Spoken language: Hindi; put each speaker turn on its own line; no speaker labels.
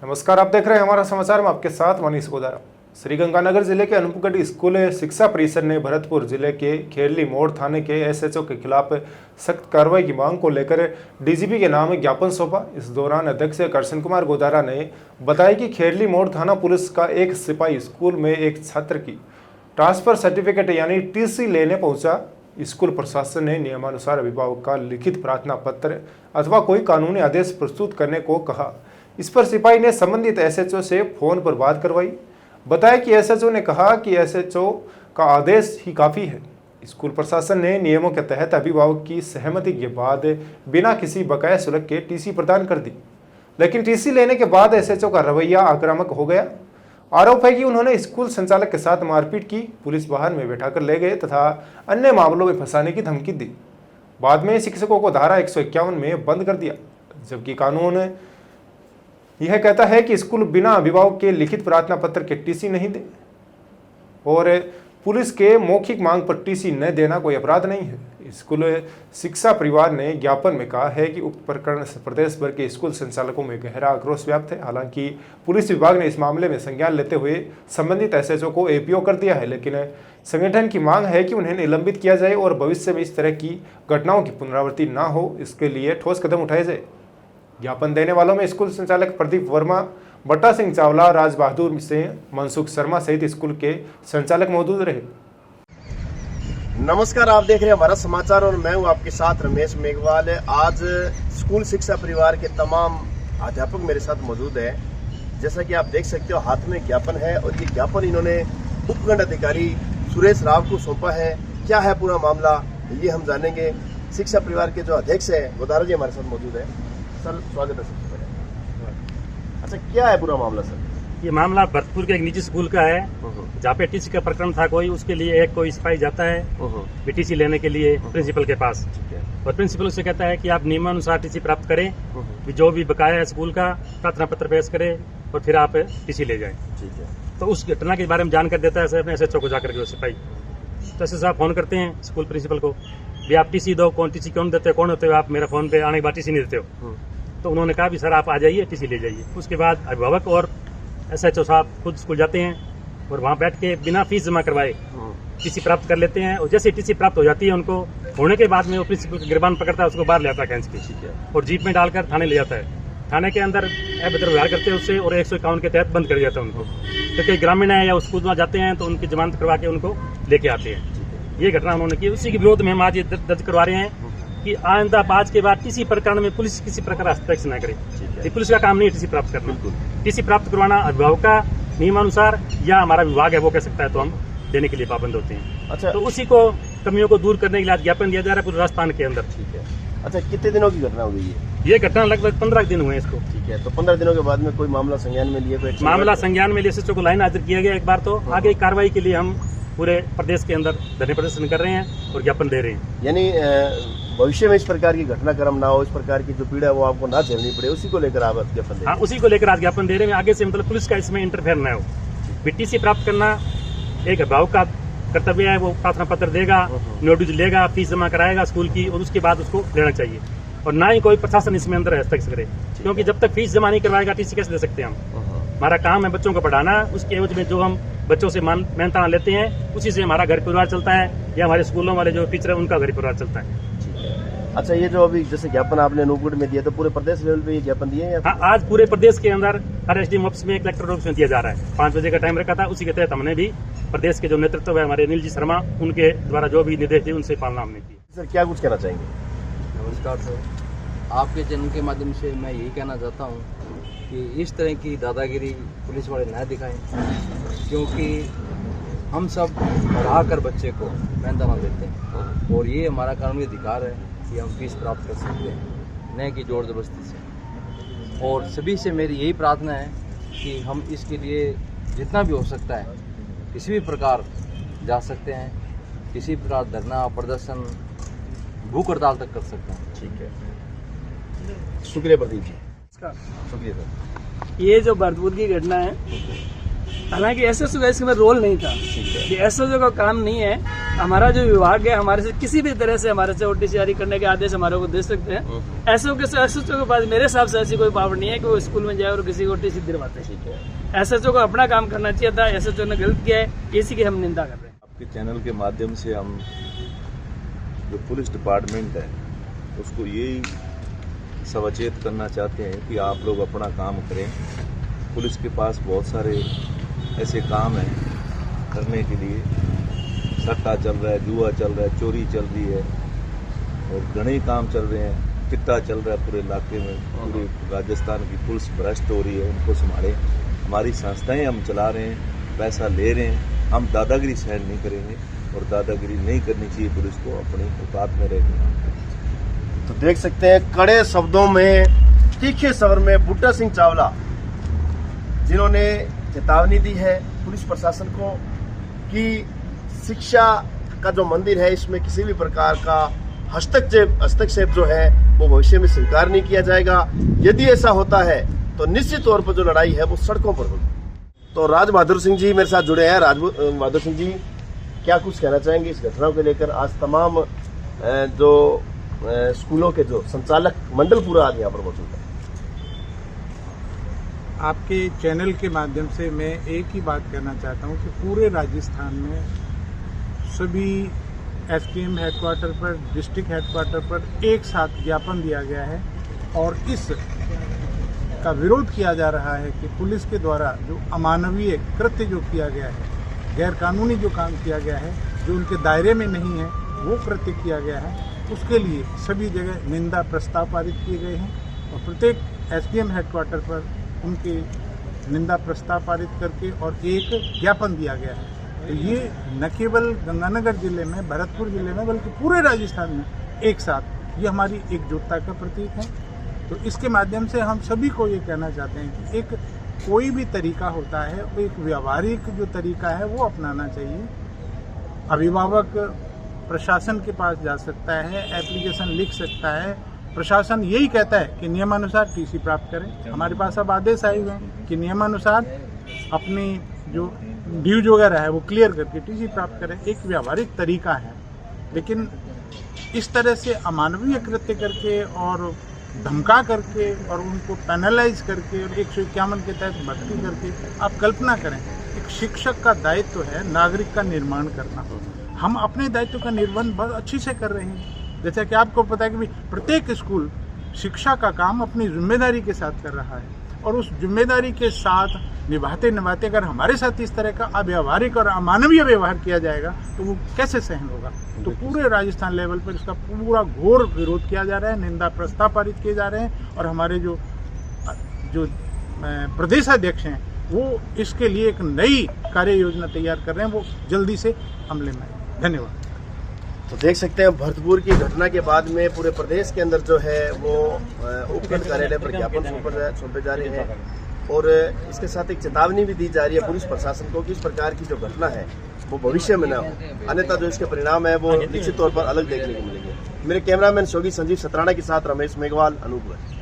नमस्कार, आप देख रहे हैं हमारा समाचार में आपके साथ मनीष गोदारा। श्रीगंगानगर जिले के अनूपगढ़ स्कूल शिक्षा परिषद ने भरतपुर जिले के खेरली मोड़ थाने के एसएचओ के खिलाफ सख्त कार्रवाई की मांग को लेकर डीजीपी के नाम ज्ञापन सौंपा। इस दौरान अध्यक्ष कृष्ण कुमार गोदारा ने बताया कि खेरली मोड़ थाना पुलिस का एक सिपाही स्कूल में एक छात्र की ट्रांसफर सर्टिफिकेट यानी टीसी लेने पहुंचा। स्कूल प्रशासन ने नियमानुसार अभिभावक का लिखित प्रार्थना पत्र अथवा कोई कानूनी आदेश प्रस्तुत करने को कहा। इस पर सिपाही ने संबंधित एसएचओ से फोन पर बात करवाई। बताया कि एसएचओ ने कहा कि एसएचओ का आदेश ही काफ़ी है। स्कूल प्रशासन ने नियमों के तहत अभिभावक की सहमति के बाद बिना किसी बकाया शुल्क के टीसी प्रदान कर दी, लेकिन टीसी लेने के बाद एसएचओ का रवैया आक्रामक हो गया। आरोप है कि उन्होंने स्कूल संचालक के साथ मारपीट की, पुलिस वाहन में बैठाकर ले गए तथा अन्य मामलों में फंसाने की धमकी दी। बाद में शिक्षकों को धारा 151 में बंद कर दिया, जबकि कानून यह कहता है कि स्कूल बिना अभिभावक के लिखित प्रार्थना पत्र के टीसी नहीं दे और पुलिस के मौखिक मांग पर टीसी न देना कोई अपराध नहीं है। स्कूल शिक्षा परिवार ने ज्ञापन में कहा है कि उक्त प्रकरण से प्रदेश भर के स्कूल संचालकों में गहरा आक्रोश व्याप्त है। हालांकि पुलिस विभाग ने इस मामले में संज्ञान लेते हुए संबंधित एसएचओ को एपीओ कर दिया है, लेकिन संगठन की मांग है कि उन्हें निलंबित किया जाए और भविष्य में इस तरह की घटनाओं की पुनरावृत्ति न हो, इसके लिए ठोस कदम उठाए जाए। ज्ञापन देने वालों में स्कूल संचालक प्रदीप वर्मा, बट्टा सिंह चावला, राज बहादुर सिंह, मनसुख शर्मा सहित स्कूल के संचालक मौजूद रहे।
नमस्कार, आप देख रहे हैं भारत समाचार और मैं हूं आपके साथ रमेश मेघवाल। आज स्कूल शिक्षा परिवार के तमाम अध्यापक मेरे साथ मौजूद है। जैसा कि आप देख सकते हो, हाथ में ज्ञापन है और ये ज्ञापन इन्होंने उपखंड अधिकारी सुरेश राव को सौंपा है। क्या है पूरा मामला, ये हम जानेंगे। शिक्षा परिवार के जो अध्यक्ष है गोदारा जी हमारे साथ मौजूद है। सर, स्वागत है सबसे पहले। अच्छा, क्या है पूरा मामला सर?
ये मामला भरतपुर के एक निजी स्कूल का है, जहाँ पे टीसी का प्रकरण था कोई, उसके लिए एक कोई सिपाही जाता है टीसी लेने के लिए प्रिंसिपल के पास, और प्रिंसिपल से कहता है कि आप नियमानुसार टीसी प्राप्त करें, जो भी बकाया है स्कूल का प्रार्थना पत्र पेश करें और फिर आप टीसी ले जाएं।
ठीक है।
तो उस घटना के बारे में जानकारी देता है अपने एसएचओ को जाकर के वो सिपाही। तो एसएचओ साहब फोन करते हैं स्कूल प्रिंसिपल को, भी आप टीसी दो, कौन टीसी कौन देते हो, कौन होते हो आप, मेरा फोन पे आने के बाद टीसी नहीं देते हो। तो उन्होंने कहा भी सर आप आ जाइए, टीसी ले जाइए। उसके बाद अभिभावक और एसएचओ साहब खुद स्कूल जाते हैं और वहाँ बैठ के बिना फीस जमा करवाए टीसी प्राप्त कर लेते हैं। और जैसे टीसी प्राप्त हो जाती है उनको, होने के बाद में वो प्रिंसिपल की गिरबान पकड़ता है, उसको बाहर ले आता है खींच के और जीप में डालकर थाने ले जाता है। थाने के अंदर अभद्र व्यवहार करते हैं उससे और 151 के तहत बंद कर दिया था उनको। तो कई ग्रामीण है या स्कूल में जाते हैं तो उनकी जमानत करवा के उनको लेके आते हैं। ये घटना उन्होंने की, उसी के विरोध में हम आज ये दर्ज करवा रहे हैं कि आइंदा आज के बाद किसी प्रकरण में पुलिस किसी प्रकार हस्तक्षेप न करे। ये पुलिस का काम नहीं है टीसी प्राप्त करना। टीसी प्राप्त करवाना अभिभावक का नियमानुसार या हमारा विभाग है वो कह सकता है, तो हम देने के लिए पाबंद होते हैं।
अच्छा,
तो उसी को कमियों को दूर करने के लिए ज्ञापन दिया जा रहा है पूरे राजस्थान के अंदर। ठीक है।
अच्छा, कितने दिनों की घटना हो गई है?
ये घटना लगभग 15 दिन हुए इसको।
ठीक है। तो 15 दिनों के बाद में कोई मामला संज्ञान में लिए?
मामला संज्ञान में लिए एसएचओ को लाइन हाजिर किया गया एक बार। तो आगे कार्रवाई के लिए हम पूरे प्रदेश के अंदर धरने प्रदर्शन कर रहे हैं और ज्ञापन दे रहे हैं।
यानी भविष्य में इस प्रकार की घटनाक्रम ना हो, इस प्रकार की जो पीड़ा है वो आपको ना झेलनी पड़े, उसी को लेकर आप ज्ञापन दे रहे हैं।
हाँ, उसी को लेकर आज ज्ञापन दे रहे हैं। आगे से मतलब पुलिस का इसमें इंटरफेयर न हो। टीसी प्राप्त करना एक अभिभावक का कर्तव्य है। वो प्रार्थना पत्र देगा, नोटिस लेगा, फीस जमा कराएगा स्कूल की और उसके बाद उसको लेना चाहिए। और ना ही कोई प्रशासन इसमें अंदर हस्तक्षेप करे, क्योंकि जब तक फीस जमा नहीं करवाएगा टीसी कैसे दे सकते हैं हम? हमारा काम है बच्चों को पढ़ाना, उसके एवज में जो हम बच्चों से मेहनताना लेते हैं उसी से हमारा घर परिवार चलता है, या हमारे स्कूलों वाले जो टीचर है उनका घर परिवार चलता है।
अच्छा, ये जो अभी जैसे ज्ञापन आपने अनूपगढ़ में दिया, तो पूरे प्रदेश लेवल पे ये ज्ञापन दिए हैं?
हाँ, आज पूरे प्रदेश के अंदर हर एसडीएम ऑफिस में कलेक्टर ऑफिस में दिया जा रहा है। 5 बजे का टाइम रखा था, उसी के तहत हमने भी प्रदेश के जो नेतृत्व है हमारे अनिल जी शर्मा, उनके द्वारा जो भी निर्देश दिए उनसे पालना हमने की।
सर, क्या कुछ कहना चाहेंगे?
नमस्कार सर, आपके चैनल के माध्यम से मैं यही कहना चाहता हूँ कि इस तरह की दादागिरी पुलिस वाले न दिखाएं, क्योंकि हम सब पढ़ा कर बच्चे को मेहनताना देते हैं और ये हमारा कानूनी अधिकार है कि हम फीस प्राप्त कर सकते हैं, न कि जोर जबरदस्ती से। और सभी से मेरी यही प्रार्थना है कि हम इसके लिए जितना भी हो सकता है किसी भी प्रकार जा सकते हैं, किसी प्रकार धरना प्रदर्शन भूख हड़ताल तक कर सकते हैं।
ठीक है, शुक्रिया प्रदीप जी। शुक्रिया सर।
ये जो भरतपुर की घटना है, हालांकि एसएसओ का इसमें रोल नहीं था। ये एसएसओ का काम नहीं है हमारा जो विभाग है हमारे से किसी भी तरह से हमारे से ओटीसी जारी करने के आदेश हमारे को दे सकते हैं। एसएचओ के पास मेरे हिसाब से ऐसी कोई पावर नहीं है कि वो स्कूल में जाए और किसी को ओटीसी दिलवाते हैं। एसएचओ को अपना काम करना चाहिए था, एसएचओ ने गलत किया है, इसी की हम निंदा कर रहे हैं।
आपके चैनल के माध्यम से हम जो पुलिस डिपार्टमेंट है उसको यही सचेत करना चाहते हैं कि आप लोग अपना काम करें। पुलिस के पास बहुत सारे ऐसे काम हैं करने के लिए, सट्टा चल रहा है, जुआ चल रहा है, चोरी चल रही है और घने काम चल रहे हैं, चिट्टा चल रहा है पूरे इलाके में, पूरे राजस्थान की पुलिस भ्रष्ट हो रही है, उनको संभालें। हमारी संस्थाएं हम चला रहे हैं, पैसा ले रहे हैं, हम दादागिरी सहन नहीं करेंगे और दादागिरी नहीं करनी चाहिए पुलिस को, अपनी औकात में रहकर।
तो देख सकते हैं कड़े शब्दों में, तीखे स्वर में बूटा सिंह चावला जिन्होंने चेतावनी दी है पुलिस प्रशासन को कि शिक्षा का जो मंदिर है इसमें किसी भी प्रकार का हस्तक्षेप जो है वो भविष्य में स्वीकार नहीं किया जाएगा। यदि ऐसा होता है तो निश्चित तौर पर जो लड़ाई है वो सड़कों पर होगी। तो राज बहादुर सिंह जी मेरे साथ जुड़े हैं। राज बहादुर सिंह जी, क्या कुछ कहना चाहेंगे इस घटना को लेकर? आज तमाम जो स्कूलों के जो संचालक मंडल पूरा आज यहाँ पर मौजूद है।
आपके चैनल के माध्यम से मैं एक ही बात कहना चाहता हूँ कि पूरे राजस्थान में सभी एसडीएम हेडक्वार्टर पर, डिस्ट्रिक्ट हेडक्वार्टर पर एक साथ ज्ञापन दिया गया है और इस का विरोध किया जा रहा है कि पुलिस के द्वारा जो अमानवीय कृत्य जो किया गया है, गैर कानूनी जो काम किया गया है, जो उनके दायरे में नहीं है वो कृत्य किया गया है, उसके लिए सभी जगह निंदा प्रस्ताव पारित किए गए हैं और प्रत्येक एसडीएम हेडक्वार्टर पर उनके निंदा प्रस्ताव पारित करके और एक ज्ञापन दिया गया है। तो ये न केवल गंगानगर जिले में, भरतपुर जिले में, बल्कि पूरे राजस्थान में एक साथ ये हमारी एकजुटता का प्रतीक है। तो इसके माध्यम से हम सभी को ये कहना चाहते हैं कि एक कोई भी तरीका होता है, एक व्यावहारिक जो तरीका है वो अपनाना चाहिए। अभिभावक प्रशासन के पास जा सकता है, एप्लीकेशन लिख सकता है, प्रशासन यही कहता है कि नियमानुसार टीसी प्राप्त करें। हमारे पास अब आदेश आए हुए हैं कि नियमानुसार अपनी जो ड्यूज वगैरह है वो क्लियर करके टीसी प्राप्त करें। एक व्यावहारिक तरीका है, लेकिन इस तरह से अमानवीय कृत्य करके और धमका करके और उनको पेनलाइज करके और 151 के तहत भर्ती करके, आप कल्पना करें, एक शिक्षक का दायित्व है नागरिक का निर्माण करना। हम अपने दायित्व का निर्वहन बहुत अच्छी से कर रहे हैं। जैसा कि आपको पता है कि प्रत्येक स्कूल शिक्षा का काम अपनी जिम्मेदारी के साथ कर रहा है और उस जिम्मेदारी के साथ निभाते निभाते अगर हमारे साथ इस तरह का अव्यवहारिक और अमानवीय व्यवहार किया जाएगा तो वो कैसे सहन होगा। तो पूरे राजस्थान लेवल पर इसका पूरा घोर विरोध किया जा रहा है, निंदा प्रस्ताव पारित किए जा रहे हैं और हमारे जो प्रदेशाध्यक्ष हैं वो इसके लिए एक नई कार्य योजना तैयार कर रहे हैं, वो जल्दी से अमले में आए। धन्यवाद।
तो देख सकते हैं भरतपुर की घटना के बाद में पूरे प्रदेश के अंदर जो है वो उपखंड कार्यालय पर ज्ञापन सौंपे जा रहे हैं और इसके साथ एक चेतावनी भी दी जा रही है पुलिस प्रशासन को कि इस प्रकार की जो घटना है वो भविष्य में न हो, अन्यथा जो इसके परिणाम है वो निश्चित तौर पर अलग देखने को मिलेंगे। मेरे कैमरामैन शोगी संजीव सतराना के साथ रमेश मेघवाल, अनूपगढ़।